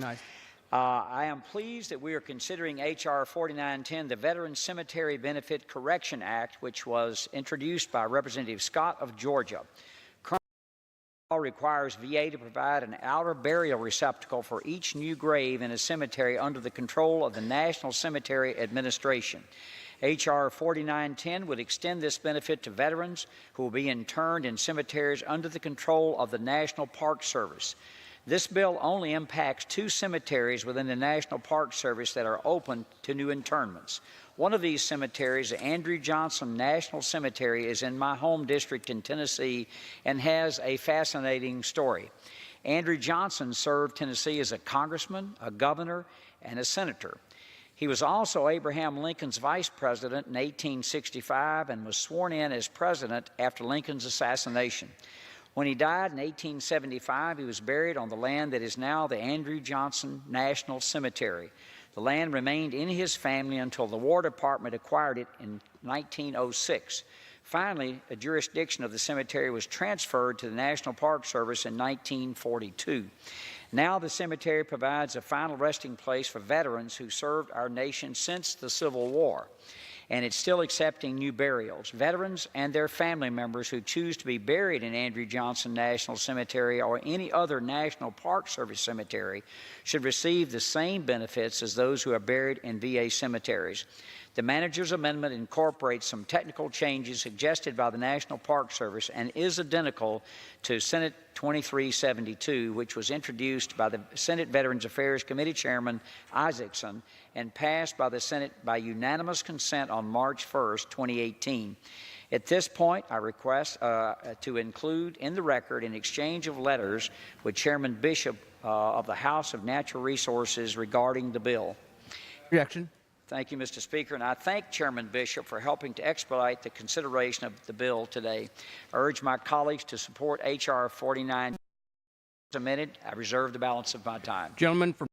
Recognized. I am pleased that we are considering H.R. 4910, the Veterans Cemetery Benefit Correction Act, which was introduced by Representative Scott of Georgia. Current law requires VA to provide an outer burial receptacle for each new grave in a cemetery under the control of the National Cemetery Administration. H.R. 4910 would extend this benefit to veterans who will be interned in cemeteries under the control of the National Park Service. This bill only impacts 2 cemeteries within the National Park Service that are open to new internments. One of these cemeteries, the Andrew Johnson National Cemetery, is in my home district in Tennessee and has a fascinating story. Andrew Johnson served Tennessee as a congressman, a governor, and a senator. He was also Abraham Lincoln's vice president in 1865 and was sworn in as president after Lincoln's assassination. When he died in 1875, he was buried on the land that is now the Andrew Johnson National Cemetery. The land remained in his family until the War Department acquired it in 1906. Finally, a jurisdiction of the cemetery was transferred to the National Park Service in 1942. Now the cemetery provides a final resting place for veterans who served our nation since the Civil War, and it's still accepting new burials. Veterans and their family members who choose to be buried in Andrew Johnson National Cemetery or any other National Park Service cemetery should receive the same benefits as those who are buried in VA cemeteries. The manager's amendment incorporates some technical changes suggested by the National Park Service and is identical to Senate 2372, which was introduced by the Senate Veterans Affairs Committee Chairman Isaacson and passed by the Senate by unanimous consent on March 1st, 2018. At this point, I request to include in the record an exchange of letters with Chairman Bishop of the House of Natural Resources regarding the bill. Objection. Thank you, Mr. Speaker, and I thank Chairman Bishop for helping to expedite the consideration of the bill today. I urge my colleagues to support H.R. 49. I reserve the balance of my time. Gentleman for